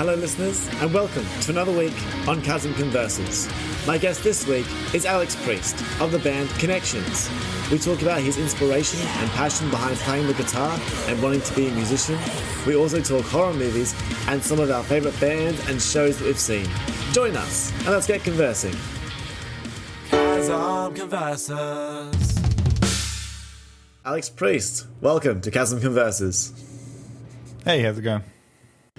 Hello listeners, and welcome to another week on Chasm Converses. My guest this week is Alex Priest of the band Connections. We talk about his inspiration and passion behind playing the guitar and wanting to be a musician. We also talk horror movies and some of our favourite bands and shows that we've seen. Join us, and let's get conversing. Chasm Converses. Alex Priest, welcome to Chasm Converses. Hey, how's it going?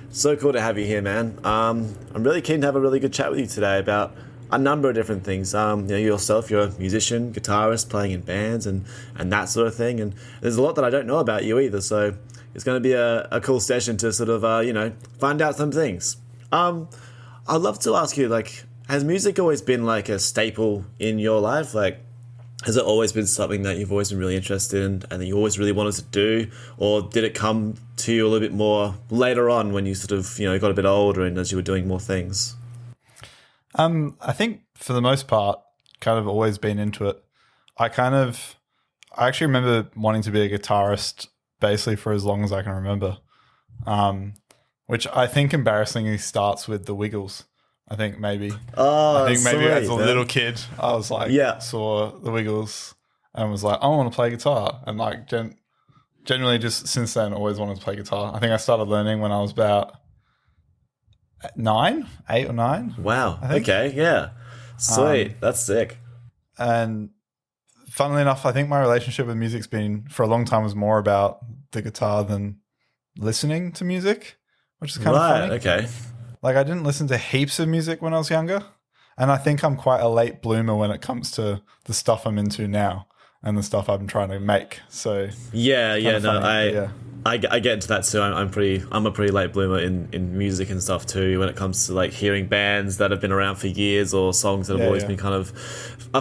So cool to have you here, man. I'm really keen to have a really good chat with you today about a number of different things. Yourself, you're a musician, guitarist, playing in bands and that sort of thing. And there's a lot that I don't know about you either. So it's going to be a cool session to sort of, find out some things. I'd love to ask you, has music always been like a staple in your life? Has it always been something that you've always been really interested in and that you always really wanted to do? Or did it come to you a little bit more later on when you sort of, got a bit older and as you were doing more things? I think for the most part, kind of always been into it. I actually remember wanting to be a guitarist basically for as long as I can remember, which I think embarrassingly starts with the Wiggles. I think maybe as a little kid, I was saw the Wiggles and was like, I want to play guitar. And generally just since then, always wanted to play guitar. I think I started learning when I was about 8 or 9. Wow. Okay. Yeah. Sweet. That's sick. And funnily enough, I think my relationship with music's been for a long time was more about the guitar than listening to music, which is kind of funny. Okay. I didn't listen to heaps of music when I was younger, and I think I'm quite a late bloomer when it comes to the stuff I'm into now and the stuff I'm trying to make. So I get into that too. I'm a pretty late bloomer in music and stuff too. When it comes to hearing bands that have been around for years or songs that have always been kind of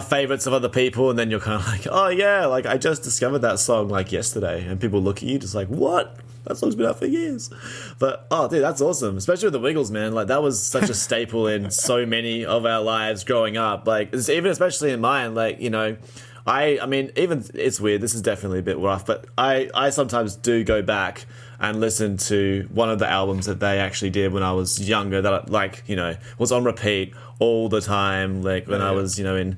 favorites of other people, and then you're kind of like, oh yeah, I just discovered that song yesterday, and people look at you just like, what? That song's been out for years. But, oh, dude, that's awesome. Especially with the Wiggles, man. That was such a staple in so many of our lives growing up. Even especially in mine, I mean, even, it's weird. This is definitely a bit rough. But I sometimes do go back and listen to one of the albums that they actually did when I was younger that, was on repeat all the time. When I was, in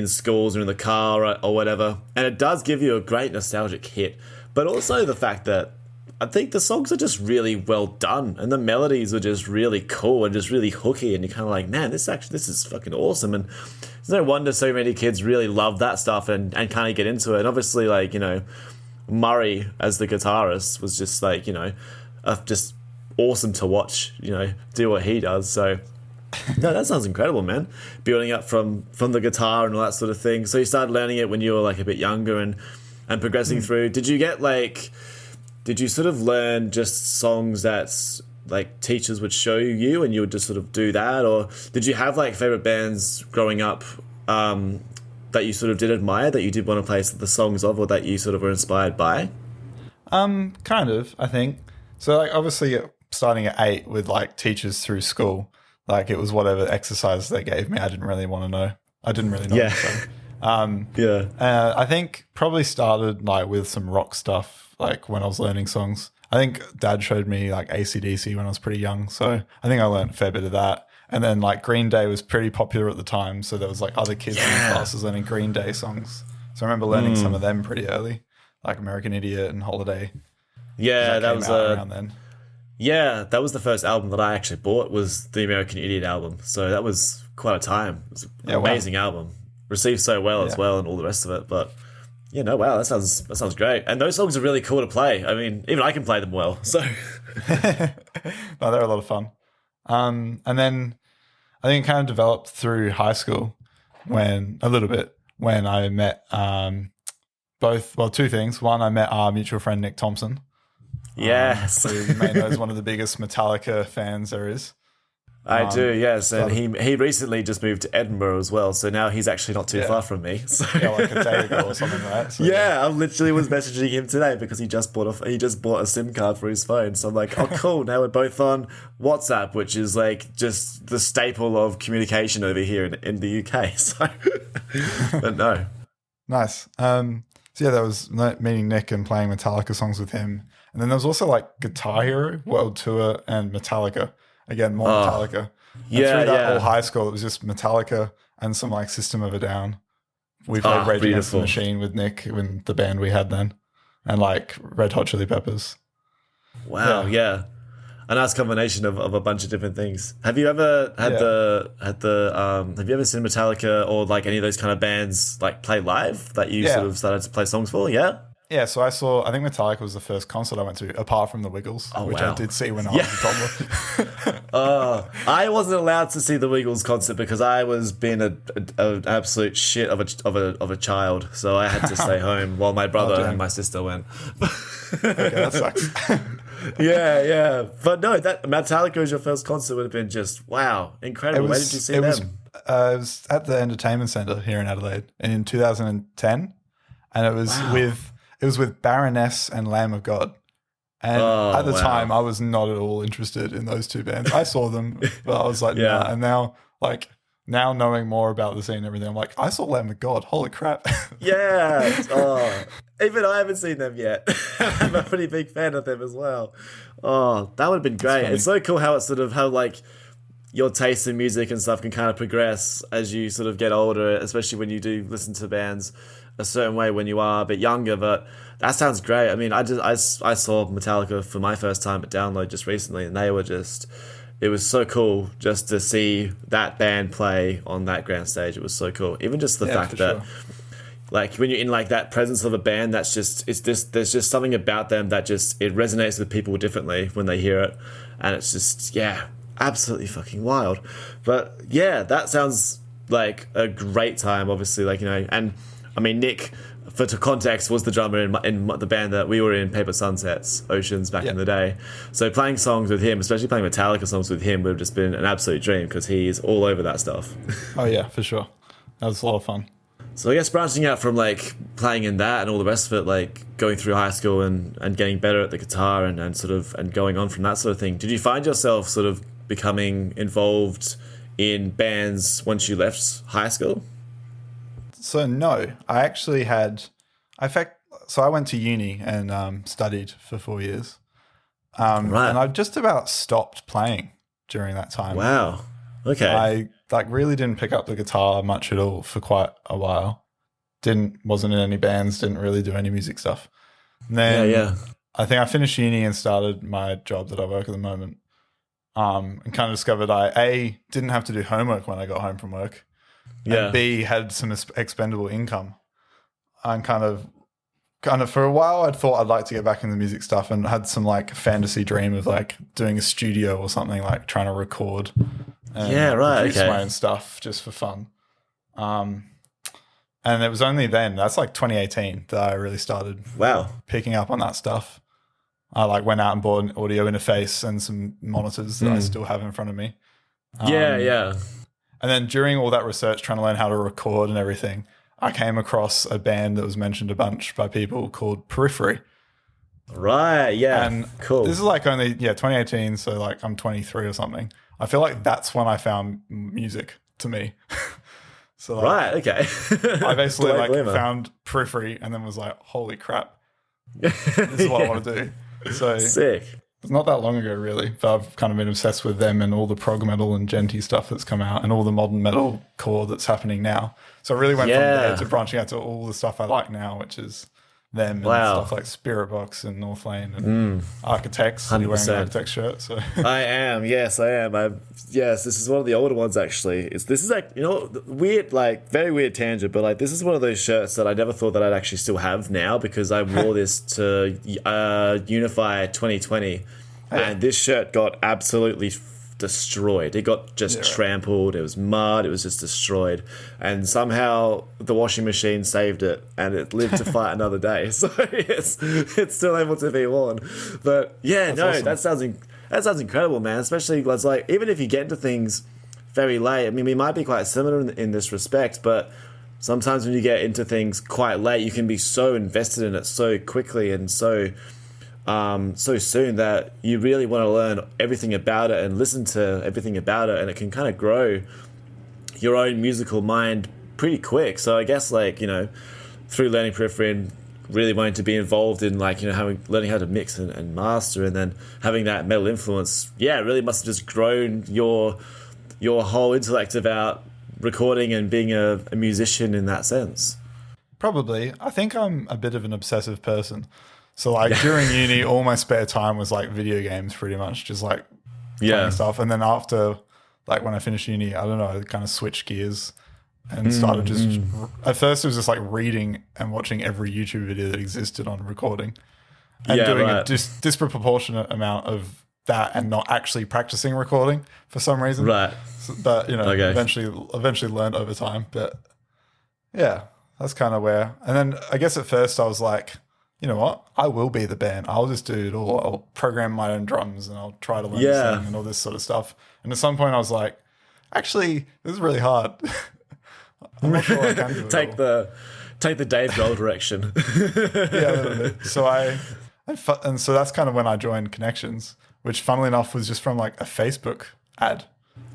schools or in the car or whatever. And it does give you a great nostalgic hit. But also the fact that I think the songs are just really well done and the melodies are just really cool and just really hooky, and you're kind of like, man, this is fucking awesome. And it's no wonder so many kids really love that stuff and kind of get into it. And obviously, Murray as the guitarist was just just awesome to watch, do what he does. So no, that sounds incredible, man. Building up from the guitar and all that sort of thing. So you started learning it when you were a bit younger and progressing through. Did you get did you sort of learn just songs that teachers would show you and you would just sort of do that? Or did you have favorite bands growing up that you sort of did admire, that you did want to play the songs of, or that you sort of were inspired by? Kind of, I think. So obviously starting at 8 with teachers through school, it was whatever exercise they gave me. I didn't really want to know. I didn't really know. Yeah. So. I think probably started with some rock stuff. When I was learning songs, I think Dad showed me AC/DC when I was pretty young, so I think I learned a fair bit of that. And then Green Day was pretty popular at the time, so there was other kids in classes learning Green Day songs. So I remember learning some of them pretty early, American Idiot and Holiday. Yeah, that was around then. Yeah, that was the first album that I actually bought, was the American Idiot album. So that was quite a time. It was an amazing album, received so well as well, and all the rest of it, but. Yeah, no, wow, that sounds great. And those songs are really cool to play. I mean, even I can play them well, so. No, they're a lot of fun. And then I think it kind of developed through high school when I met two things. One, I met our mutual friend, Nick Thompson. Yes. Who you may know is one of the biggest Metallica fans there is. I do, yes, and he recently just moved to Edinburgh as well, so now he's actually not too far from me. So. Yeah, a day ago or something, right? So, I literally was messaging him today because he just bought a SIM card for his phone. So I'm like, oh, cool. Now we're both on WhatsApp, which is just the staple of communication over here in the UK. So, but no, nice. So that was meeting Nick and playing Metallica songs with him, and then there was also Guitar Hero, World Tour, and Metallica. again, more Metallica. And yeah, through that yeah. whole high school, it was just Metallica and some like System of a Down. We played Rage Against the Machine with Nick in the band we had then, and like Red Hot Chili Peppers. Wow, yeah. A nice combination of a bunch of different things. Have you ever had have you ever seen Metallica or like any of those kind of bands like play live that you sort of started to play songs for? Yeah? Yeah, so I think Metallica was the first concert I went to, apart from the Wiggles, which I did see when I was a toddler. I wasn't allowed to see the Wiggles concert because I was being an absolute shit of a child, so I had to stay home while my brother and my sister went. Okay, that sucks. Yeah. But no, that Metallica as your first concert would have been just, wow, incredible. Where did you see them? It was at the Entertainment Centre here in Adelaide in 2010, and it was with Baroness and Lamb of God. And at the time, I was not at all interested in those two bands. I saw them, but I was like, nah. And now knowing more about the scene and everything, I'm like, I saw Lamb of God. Holy crap. Yeah. Even I haven't seen them yet. I'm a pretty big fan of them as well. Oh, that would have been great. It's so cool how like your taste in music and stuff can kind of progress as you sort of get older, especially when you do listen to bands a certain way when you are a bit younger. But that sounds great. I mean, I saw Metallica for my first time at Download just recently, and it was so cool just to see that band play on that grand stage. It was so cool. Even just the fact that like when you're in like that presence of a band, there's just something about them that just, it resonates with people differently when they hear it. And it's just, absolutely fucking wild. But yeah, that sounds like a great time, obviously, like, you know. And I mean, Nick, for context, was the drummer in the band that we were in, Paper Sunsets, Oceans, back in the day. So playing songs with him, especially playing Metallica songs with him, would have just been an absolute dream because he is all over that stuff. Oh yeah, for sure. That was a lot of fun. So I guess branching out from like playing in that and all the rest of it, like going through high school and getting better at the guitar and going on from that sort of thing, did you find yourself sort of becoming involved in bands once you left high school? So no, I actually had, so I went to uni and studied for 4 years. And I just about stopped playing during that time. Wow. Okay. I really didn't pick up the guitar much at all for quite a while. Wasn't in any bands, didn't really do any music stuff. And then I think I finished uni and started my job that I work at the moment. And kind of discovered I didn't have to do homework when I got home from work. And B, had some expendable income. And kind of for a while, I'd thought I'd like to get back into music stuff and had some like fantasy dream of like doing a studio or something, like trying to record and produce my own stuff just for fun. And it was only then, that's like 2018, that I really started picking up on that stuff. I like went out and bought an audio interface and some monitors that I still have in front of me. And then during all that research, trying to learn how to record and everything, I came across a band that was mentioned a bunch by people called Periphery. Right, yeah. And cool. This is like only 2018, so like I'm 23 or something. I feel like that's when I found music to me. So like, right, okay. I basically like found Periphery and then was like, holy crap, this is what I want to do. So sick. It's not that long ago, really, but I've kind of been obsessed with them and all the prog metal and genty stuff that's come out and all the modern metal core that's happening now. So I really went from there to branching out to all the stuff I like now, which is them and stuff like Spirit Box and North Lane and Architects. 100%. You're wearing an Architects shirt, so I am. Yes, I am. Yes, this is one of the older ones actually. This is like, you know, weird, like very weird tangent, but like this is one of those shirts that I never thought that I'd actually still have now because I wore this to Unify 2020, and this shirt got absolutely destroyed. It got just trampled. It was mud. It was just destroyed. And somehow the washing machine saved it and it lived to fight another day. So it's still able to be worn. But yeah, awesome. that sounds incredible, man. Especially it's like, even if you get into things very late, I mean, we might be quite similar in this respect, but sometimes when you get into things quite late, you can be so invested in it so quickly and so soon that you really want to learn everything about it and listen to everything about it, and it can kind of grow your own musical mind pretty quick. So I guess, like, you know, through learning Periphery and really wanting to be involved in like, learning how to mix and master, and then having that metal influence, yeah, it really must have just grown your whole intellect about recording and being a musician in that sense. Probably. I think I'm a bit of an obsessive person. So like during uni, all my spare time was like video games pretty much, just like playing stuff. And then after, like when I finished uni, I don't know, I kind of switched gears and started just, at first it was just like reading and watching every YouTube video that existed on recording and doing a disproportionate amount of that and not actually practicing recording for some reason. Right. So, but, eventually learned over time. But yeah, that's kind of where. And then I guess at first I was like, you know what? I will be the band. I'll just do it all. I'll program my own drums and I'll try to learn to sing and all this sort of stuff. And at some point I was like, actually, this is really hard. I'm not sure I can do it. Take the Dave Grohl direction. Yeah, a little bit. So that's kind of when I joined Connections, which funnily enough was just from like a Facebook ad.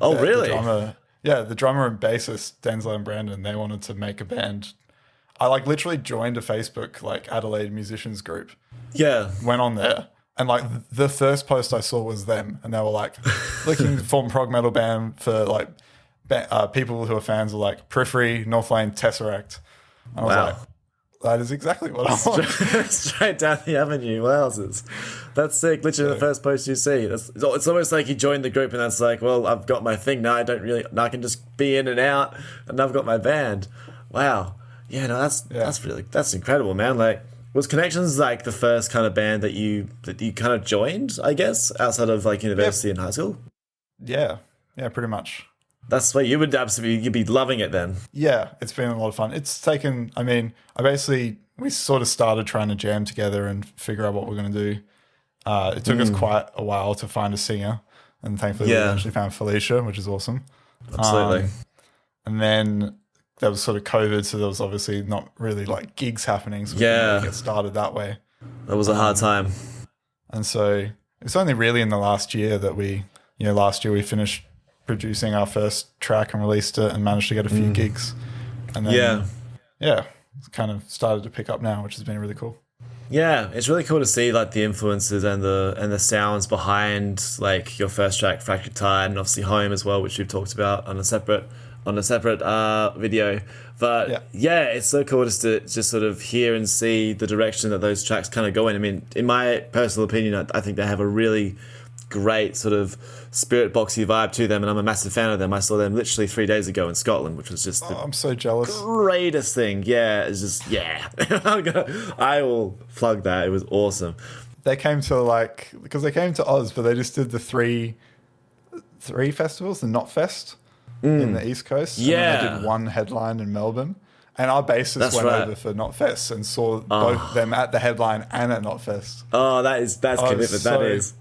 Oh, really? The drummer and bassist, Denzel and Brandon, they wanted to make a band. I like literally joined a Facebook like Adelaide musicians group. Yeah. Went on there. And like the first post I saw was them. And they were like looking to form a prog metal band for like people who are fans of like Periphery, North Lane, Tesseract. And I was like, that is exactly what I want. Straight down the avenue. Wowzers. That's sick. Literally the first post you see. It's almost like you joined the group and that's like, well, I've got my thing now. I can just be in and out and I've got my band. Wow. Yeah, no, that's incredible, man. Like, was Connections like the first kind of band that you kind of joined, I guess, outside of like university and high school? Yeah, pretty much. That's sweet. You'd be loving it then. Yeah, it's been a lot of fun. It's taken, we sort of started trying to jam together and figure out what we're going to do. It took us quite a while to find a singer, and thankfully we eventually found Felicia, which is awesome. Absolutely. And then there was sort of COVID, so there was obviously not really like gigs happening, so we didn't really get started that way. That was a hard time. And so it's only really in the last year that last year we finished producing our first track and released it and managed to get a few gigs. And then, it's kind of started to pick up now, which has been really cool. Yeah, it's really cool to see like the influences and the sounds behind like your first track, Fractured Tide, and obviously Home as well, which we've talked about on a separate video. But it's so cool just to just sort of hear and see the direction that those tracks kind of go in. I mean, in my personal opinion, I think they have a really great sort of spirit boxy vibe to them, and I'm a massive fan of them. I saw them literally 3 days ago in Scotland, which was just I'm so jealous. Greatest thing. Yeah, it's just I will plug that. It was awesome. They came to because they came to Oz, but they just did the three festivals, the Not Fest in the East Coast. And then they did one headline in Melbourne. And our bassist went over for Not Fest and saw both them at the headline and at Not Fest. Oh, that's commitment. That is.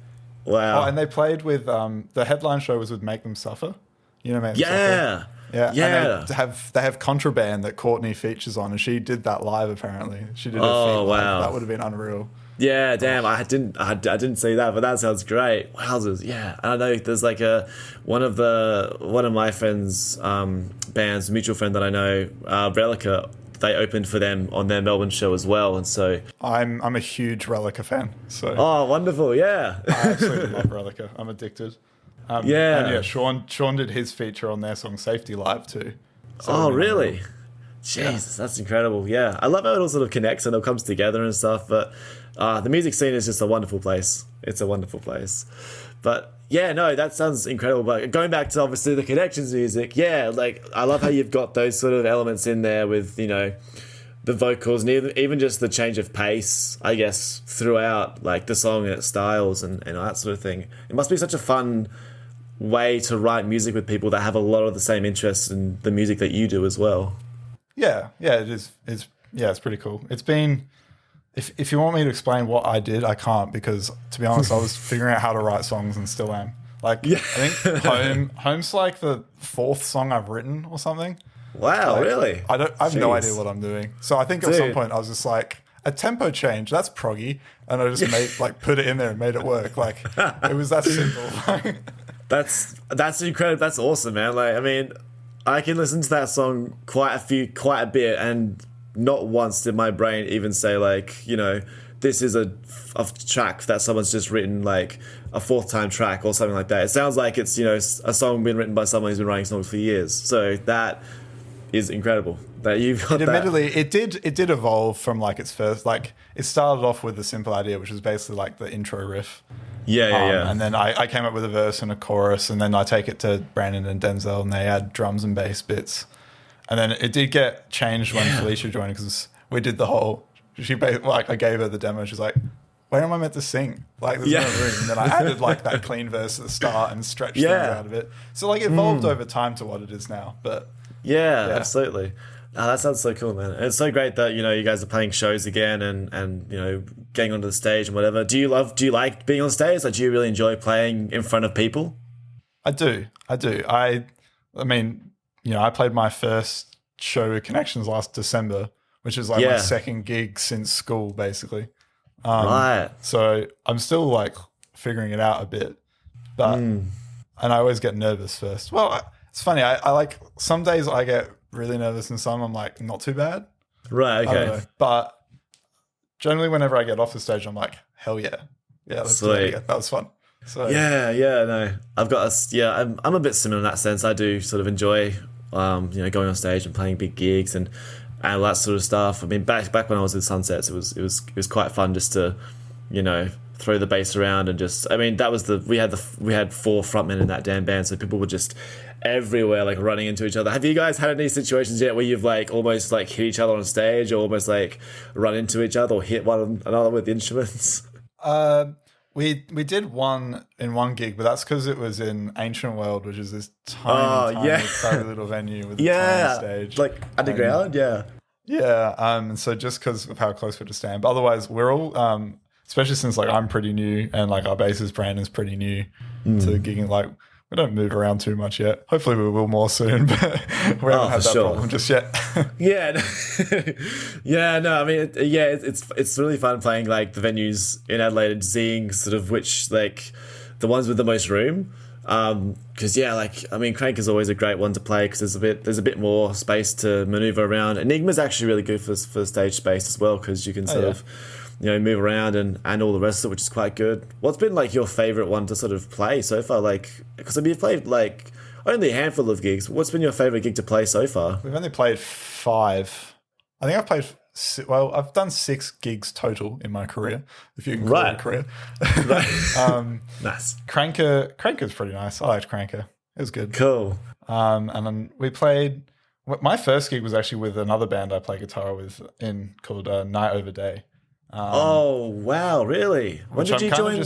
Wow. Oh, and they played with the headline show was with Make Them Suffer. You know Make Them Suffer? Yeah. And they have Contraband that Courtney features on, and she did that live apparently. She did it live. That would have been unreal. Yeah, damn, I didn't see that, but that sounds great. Wowzers, yeah. And I know there's like one of my friends' bands, a mutual friend that I know, Relica, they opened for them on their Melbourne show as well, and so I'm a huge Relica fan. So wonderful, yeah. I absolutely love Relica. I'm addicted. And Sean did his feature on their song Safety Live too. So really? Jesus, that's incredible. Yeah, I love how it all sort of connects and it all comes together and stuff. But the music scene is just a wonderful place. It's a wonderful place. But yeah, no, that sounds incredible. But going back to obviously the Connections music, like I love how you've got those sort of elements in there with the vocals and even just the change of pace, I guess, throughout like the song and its styles and that sort of thing. It must be such a fun way to write music with people that have a lot of the same interests in the music that you do as well. Yeah, it is. It's pretty cool. It's been. If you want me to explain what I did, I can't because to be honest, I was figuring out how to write songs and still am. I think Home's like the 4th song I've written or something. Wow, really? I have no idea what I'm doing. So I think at some point I was just like, a tempo change, that's proggy, and I just put it in there and made it work. Like it was that simple. That's incredible. That's awesome, man. Like I mean, I can listen to that song quite a bit and not once did my brain even say like, this is a track that someone's just written, like a fourth time track or something like that. It sounds like it's, a song been written by someone who's been writing songs for years. So that is incredible that you've got that. Admittedly, it did evolve from like its first, like it started off with a simple idea, which was basically like the intro riff. Yeah. And then I came up with a verse and a chorus, and then I take it to Brandon and Denzel, and they add drums and bass bits. And then it did get changed when Felicia joined, because we did the whole. I gave her the demo. She's like, "Where am I meant to sing? Like, there's no room." And then I added like that clean verse at the start and stretched things out of it. So like, it evolved over time to what it is now. But yeah. Absolutely. Oh, that sounds so cool, man. And it's so great that, you guys are playing shows again and getting onto the stage and whatever. Do you like being on stage? Like, do you really enjoy playing in front of people? I do. I mean, I played my first show with Connections last December, which is like my second gig since school, basically. Right. So I'm still like figuring it out a bit, but and I always get nervous first. Well, it's funny. I like some days I get really nervous, and some I'm like not too bad. Right. Okay. But generally, whenever I get off the stage, I'm like, hell yeah, let's do it again. That was fun. So no, I've got I'm a bit similar in that sense. I do sort of enjoy going on stage and playing big gigs and all that sort of stuff. I mean, back when I was with Sunsets, it was quite fun just to throw the bass around and just, I mean, that was we had 4 frontmen in that damn band, so people were just everywhere, like running into each other. Have you guys had any situations yet where you've like almost like hit each other on stage, or almost like run into each other or hit one another with instruments? We did one in one gig, but that's because it was in Ancient World, which is this tiny little venue with a tiny stage, like underground. And so just because of how close we're to stand, but otherwise we're all, especially since like I'm pretty new and like our bassist Brandon's pretty new to gigging. Like, we don't move around too much yet. Hopefully we will more soon, but we haven't had that problem just yet. No, I mean, it's really fun playing like the venues in Adelaide and seeing sort of which, like, the ones with the most room. Because I mean, Crank is always a great one to play because there's a bit more space to maneuver around. Enigma's actually really good for stage space as well, because you can sort of move around and all the rest of it, which is quite good. What's been like your favorite one to sort of play so far? Like, because I mean, you've played like only a handful of gigs. What's been your favorite gig to play so far? We've only played 5. I think I've played. I've done 6 gigs total in my career, if you can call it a career. Nice. Cranker's pretty nice. I liked Cranker. It was good. Cool. And then we played. My first gig was actually with another band I play guitar with called Night Over Day. Oh wow! Really? When did you join?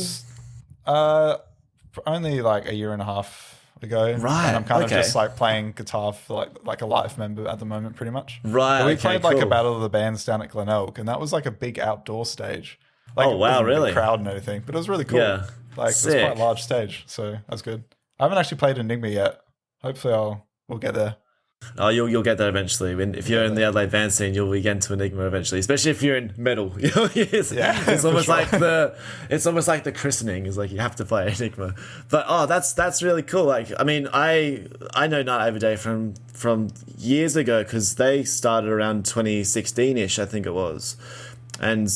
Only like a year and a half ago. Right. And I'm kind of just like playing guitar for like a live member at the moment, pretty much. Right. But we played like a battle of the bands down at Glenelg, and that was like a big outdoor stage. Like, oh wow! Really? A crowd and everything, but it was really cool. Yeah. Like, sick. It was quite a large stage, so that's good. I haven't actually played Enigma yet. Hopefully, we'll get there. Oh, you'll get there eventually. If you're in the Adelaide band scene, you'll be getting to Enigma eventually. Especially if you're in metal. It's almost like the christening. Is like you have to play Enigma. But that's really cool. Like, I mean, I know Night Over Day from years ago, because they started around 2016ish, I think it was. And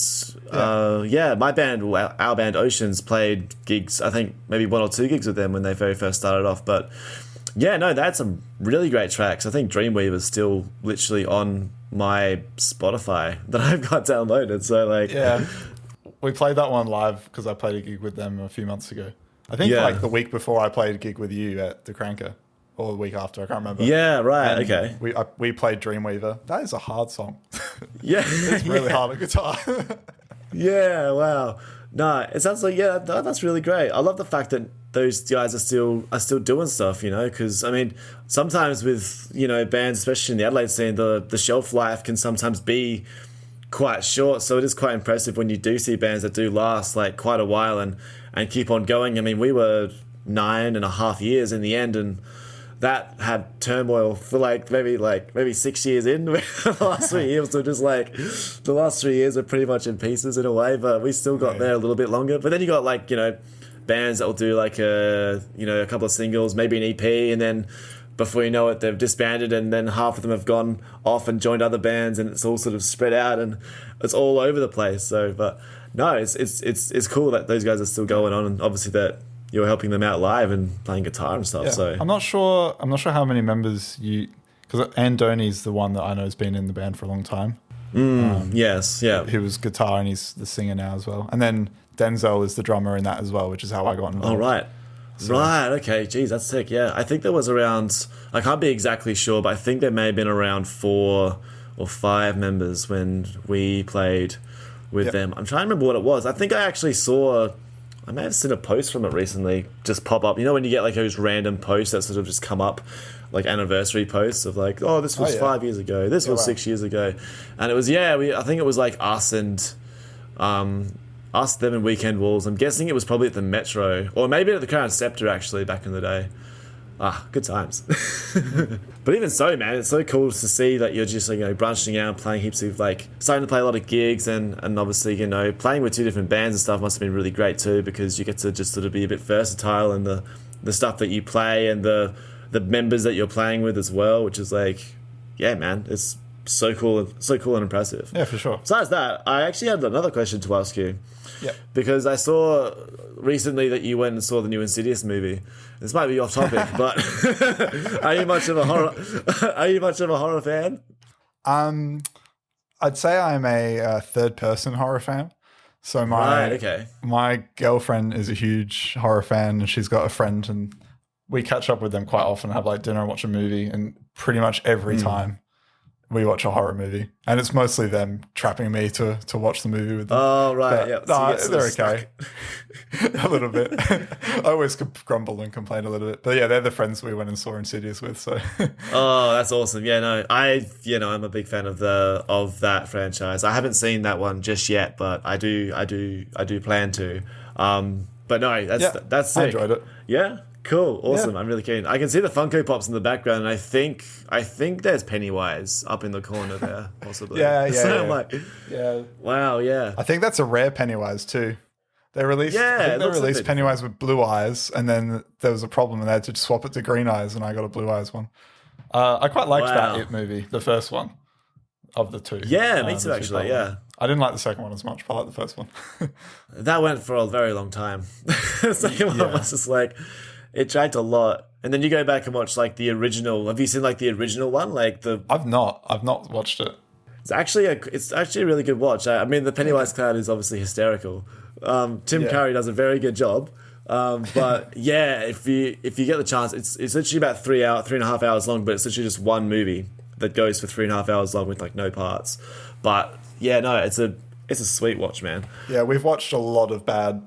my band, our band Oceans, played gigs. I think maybe 1 or 2 gigs with them when they very first started off. But yeah, no, they had some really great tracks. I think Dreamweaver is still literally on my Spotify that I've got downloaded. So like, we played that one live because I played a gig with them a few months ago. I think like the week before I played a gig with you at the Cranker, or the week after, I can't remember. Yeah, right. And okay. We played Dreamweaver. That is a hard song. Yeah, it's really hard on guitar. Yeah, wow. No, it sounds like that's really great. I love the fact that those guys are still doing stuff, because I mean, sometimes with bands, especially in the Adelaide scene, the shelf life can sometimes be quite short. So it is quite impressive when you do see bands that do last like quite a while and keep on going. I mean, we were 9.5 years in the end, and that had turmoil for maybe 6 years in. The last 3 years were just like, the last 3 years are pretty much in pieces in a way, but we still got there a little bit longer. But then you got bands that will do like a couple of singles, maybe an EP, and then before you know it, they've disbanded, and then half of them have gone off and joined other bands, and it's all sort of spread out, and it's all over the place. So, but no, it's cool that those guys are still going on, and obviously that you're helping them out live and playing guitar and stuff. Yeah. So I'm not sure how many members because Andoni's the one that I know has been in the band for a long time. Yes, yeah. He was guitar and he's the singer now as well. And then Denzel is the drummer in that as well, which is how I got involved. Oh, right. Right, okay. Geez, that's sick. Yeah, I think there was around, I can't be exactly sure, but I think there may have been around 4 or 5 members when we played with them. I'm trying to remember what it was. I think I may have seen a post from it recently just pop up. You know when you get like those random posts that sort of just come up, like anniversary posts of like, oh, this was 5 years ago, this was 6 years ago. And it was, I think it was like us and us, them, and Weekend Wolves. I'm guessing it was probably at the Metro, or maybe at the Crown Scepter actually back in the day. Good times. But even so, man, it's so cool to see that you're just branching out, playing heaps of starting to play a lot of gigs, and obviously playing with 2 different bands and stuff must have been really great too, because you get to just sort of be a bit versatile in the stuff that you play and the members that you're playing with as well, which is man, it's so cool and impressive. Yeah, for sure. Besides that, I actually had another question to ask you. Yeah. Because I saw recently that you went and saw the new Insidious movie. This might be off topic, but are you much of a horror fan? I'd say I'm a third-person horror fan. So my girlfriend is a huge horror fan, and she's got a friend, and we catch up with them quite often, have dinner and watch a movie, and pretty much every time we watch a horror movie, and it's mostly them trapping me to watch the movie with them. Oh, right. Yeah. So they're okay. A little bit. I always grumble and complain a little bit. But yeah, they're the friends we went and saw Insidious with. So. Oh, that's awesome. Yeah, no, I'm a big fan of that franchise. I haven't seen that one just yet, but I do plan to. But no, that's sick. I enjoyed it. Yeah. Cool, awesome. Yeah. I'm really keen. I can see the Funko Pops in the background, and I think there's Pennywise up in the corner there, possibly. Yeah. So I'm like, wow, yeah. I think that's a rare Pennywise too. They released Pennywise with blue eyes, and then there was a problem, and they had to swap it to green eyes, and I got a blue eyes one. I quite liked that It movie, the first one of the 2. Yeah, me too, actually. Yeah. I didn't like the second one as much, but I liked the first one. That went for a very long time. The second one was just it dragged a lot. And then you go back and watch the original. Have you seen the original one? I've not watched it. It's actually a really good watch. I mean, the Pennywise clown is obviously hysterical. Tim Curry does a very good job. But yeah, if you get the chance, it's literally about 3.5 hours long, but it's literally just one movie that goes for 3.5 hours long with no parts. But yeah, no, it's a sweet watch, man. Yeah, we've watched a lot of bad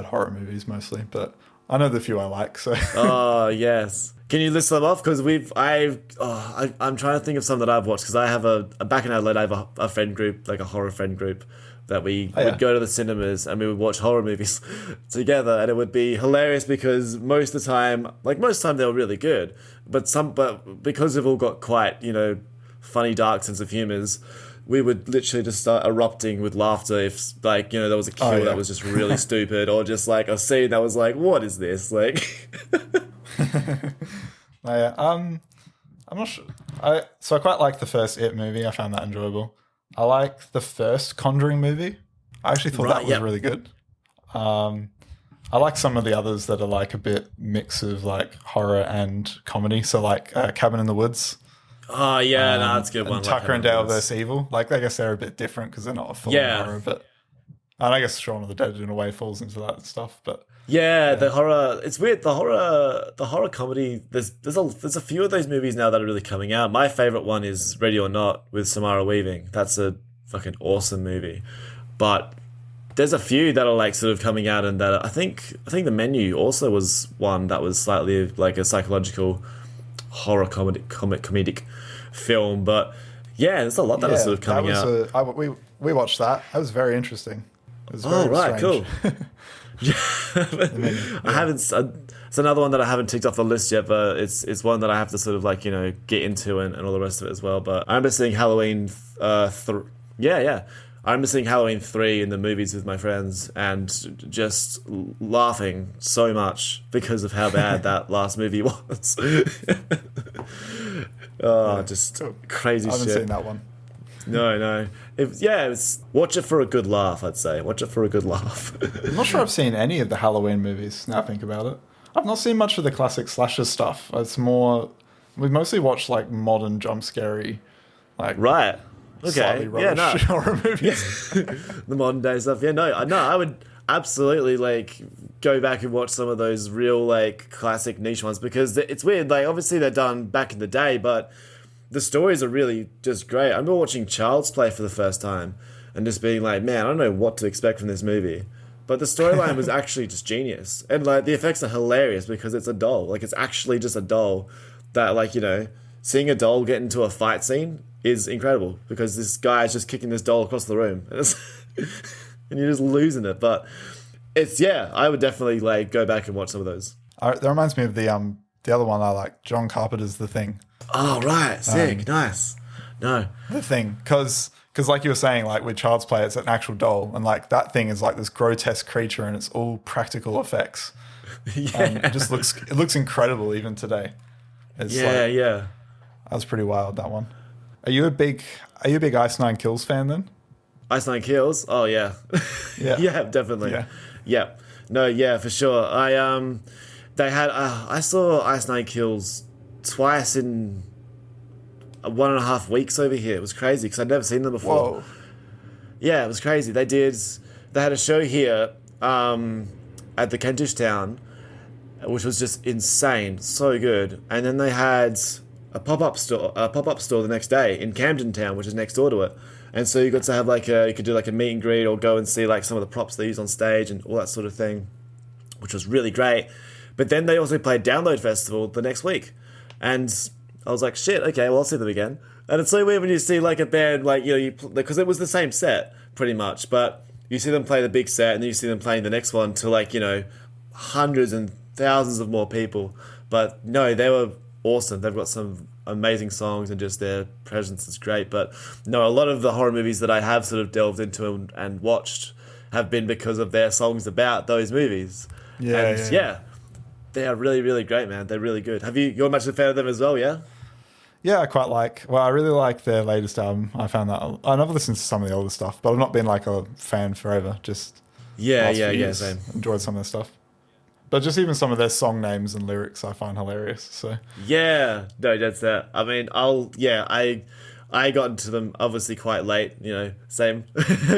horror movies mostly, but I know the few I like. So. Oh yes, can you list them off? Because I'm trying to think of some that I've watched, because I have back in Adelaide I have a friend group, a horror friend group, that we would go to the cinemas and we would watch horror movies together, and it would be hilarious because most of the time they were really good, but because we've all got quite funny, dark sense of humours, we would literally just start erupting with laughter if there was a kill that was just really stupid, or just a scene that was what is this? I'm not sure. I quite like the first It movie. I found that enjoyable. I like the first Conjuring movie. I actually thought that was really good. I like some of the others that are a bit mix of horror and comedy. So Cabin in the Woods. Oh yeah, no, that's a good one. Tucker and Dale vs. Evil. I guess they're a bit different because they're not a full horror, but and I guess Shaun of the Dead in a way falls into that stuff. But the horror. It's weird. The horror comedy. There's a few of those movies now that are really coming out. My favorite one is Ready or Not with Samara Weaving. That's a fucking awesome movie. But there's a few that are sort of coming out, and that I think The Menu also was one that was slightly a psychological horror comedic film. But yeah, there's a lot that are sort of coming out. We watched that. That was very interesting. It was very right, strange. cool. I haven't. It's another one that I haven't ticked off the list yet, but it's one that I have to sort of get into and all the rest of it as well. But I remember seeing Halloween. remember seeing Halloween 3 in the movies with my friends and just laughing so much because of how bad that last movie was. Just crazy shit. I haven't seen that one. No. It's watch it for a good laugh, I'd say. Watch it for a good laugh. I'm not sure I've seen any of the Halloween movies, now I think about it. I've not seen much of the classic slasher stuff. It's more... We mostly watch, like, modern jump-scary, like... Right. Okay. horror movies. The modern day stuff. Yeah, I would absolutely, like, go back and watch some of those real, like, classic niche ones because it's weird. Like, obviously they're done back in the day, but the stories are really just great. I remember watching Child's Play for the first time and just being like, man, I don't know what to expect from this movie. But the storyline was actually just genius. And, like, the effects are hilarious because it's a doll. Like, it's actually just a doll that, like, you know, seeing a doll get into a fight scene is incredible because this guy is just kicking this doll across the room. And you're just losing it. But I would definitely, like, go back and watch some of those. That reminds me of the other one I like, John Carpenter's The Thing. Oh, right. Sick. Nice. No. The Thing. Because like you were saying, like with Child's Play, it's an actual doll. And like that thing is like this grotesque creature and it's all practical effects. And it looks incredible even today. That was pretty wild, that one. Are you a big Ice Nine Kills fan then? Ice Nine Kills? Oh yeah. Yeah, definitely. Yeah. No, yeah, for sure. I saw Ice Nine Kills twice in 1.5 weeks over here. It was crazy because I'd never seen them before. Whoa. Yeah, it was crazy. They had a show here at the Kentish Town, which was just insane, so good. And then they had a pop-up store the next day in Camden Town, which is next door to it. And so you got to have you could do like a meet and greet or go and see like some of the props they use on stage and all that sort of thing, which was really great. But then they also played Download Festival the next week. And I was like, shit, okay, well, I'll see them again. And it's so weird when you see like a band, like, you know, because it was the same set pretty much, but you see them play the big set and then you see them playing the next one to like, you know, hundreds and thousands of more people. But no, they were awesome. They've got some amazing songs and just their presence is great. But no, a lot of the horror movies that I have sort of delved into and watched have been because of their songs about those movies. Yeah, they are really, really great, man. They're really good. You're much a fan of them as well, yeah? Yeah, I really like their latest album. I found that I never listened to some of the older stuff, but I've not been like a fan forever. Just same. Enjoyed some of their stuff. But just even some of their song names and lyrics I find hilarious. So yeah, no, that's that. I mean, I got into them obviously quite late, you know, same,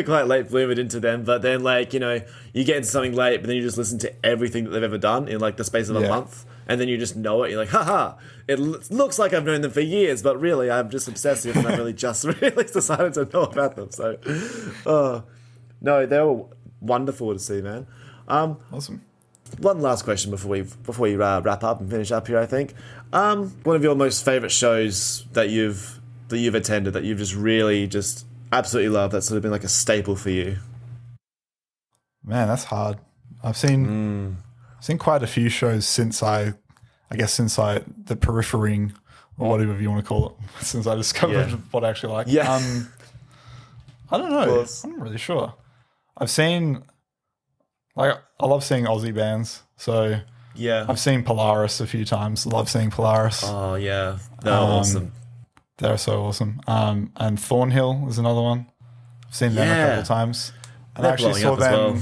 quite late bloomed into them. But then like, you know, you get into something late, but then you just listen to everything that they've ever done in like the space of a month. And then you just know it. You're like, haha, it looks like I've known them for years, but really I'm just obsessive and I've really just really decided to know about them. So, no, they were wonderful to see, man. Awesome. One last question before we wrap up and finish up here, I think. One of your most favourite shows that you've attended that you've just really just absolutely loved, that's sort of been like a staple for you? Man, that's hard. I've seen quite a few shows since the peripherine or whatever you want to call it, since I discovered what I actually like. Yeah. I don't know. I'm not really sure. I've seen, like, I love seeing Aussie bands. So yeah, I've seen Polaris a few times. Love seeing Polaris. Oh yeah, they're awesome. They're so awesome. And Thornhill is another one. I've seen them a couple of times. And I actually saw them. Well.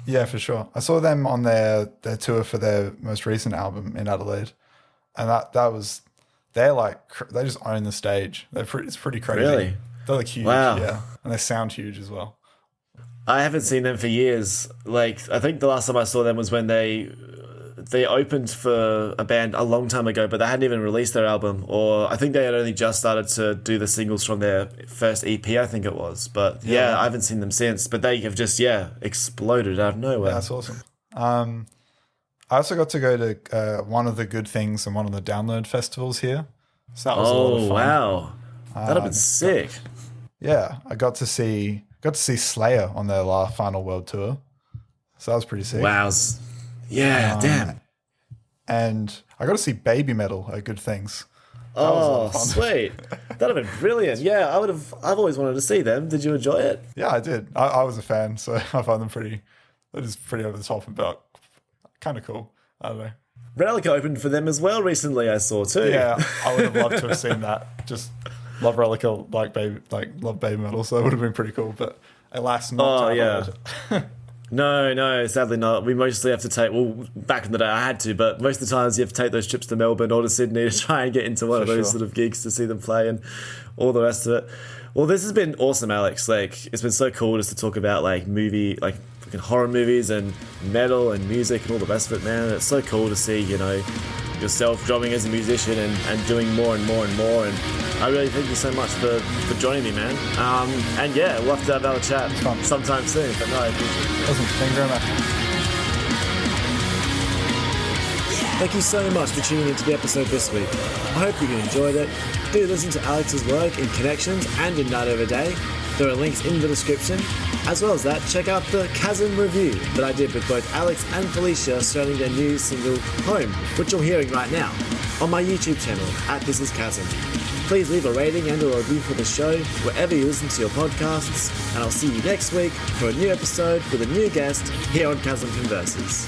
Yeah, for sure. I saw them on their tour for their most recent album in Adelaide, and they just own the stage. It's pretty crazy. Really? They're like huge. Wow. Yeah, and they sound huge as well. I haven't seen them for years. Like, I think the last time I saw them was when they opened for a band a long time ago, but they hadn't even released their album, or I think they had only just started to do the singles from their first EP, I think it was. But yeah, I haven't seen them since, but they have just, exploded out of nowhere. Yeah, that's awesome. I also got to go to one of the Good Things and one of the Download festivals here. So that was a lot of fun. Wow. That'd have been sick. Yeah, I got to see Slayer on their final world tour. So that was pretty sick. Wows. Yeah, damn. And I got to see Baby Metal at Good Things. Oh, sweet. That'd have been brilliant. Yeah, I've always wanted to see them. Did you enjoy it? Yeah, I did. I was a fan, so I find them pretty over the top and kind of cool. I don't know. Relic opened for them as well recently, I saw too. Yeah, I would have loved to have seen that. Just love Relica, love Baby Metal, so it would have been pretty cool. But alas, not. Oh, yeah. No, sadly not. We mostly have to take, well, back in the day I had to, but most of the times you have to take those trips to Melbourne or to Sydney to try and get into one of those sort of gigs to see them play and all the rest of it. Well, this has been awesome, Alex. Like, it's been so cool just to talk about like fucking horror movies and metal and music and all the rest of it, man. It's so cool to see, yourself drumming as a musician and doing more and more and more. And I really thank you so much for joining me, man. And yeah, we'll have to have another chat sometime soon. But no, I appreciate it. Awesome. Thank you very much. Thank you so much for tuning into the episode this week. I hope you enjoyed it. Do listen to Alex's work in Connections and in Night Over Day. There are links in the description. As well as that, check out the Chasm review that I did with both Alex and Felicia surrounding their new single, Home, which you're hearing right now, on my YouTube channel, @ThisIsChasm. Please leave a rating and a review for the show wherever you listen to your podcasts, and I'll see you next week for a new episode with a new guest here on Chasm Converses.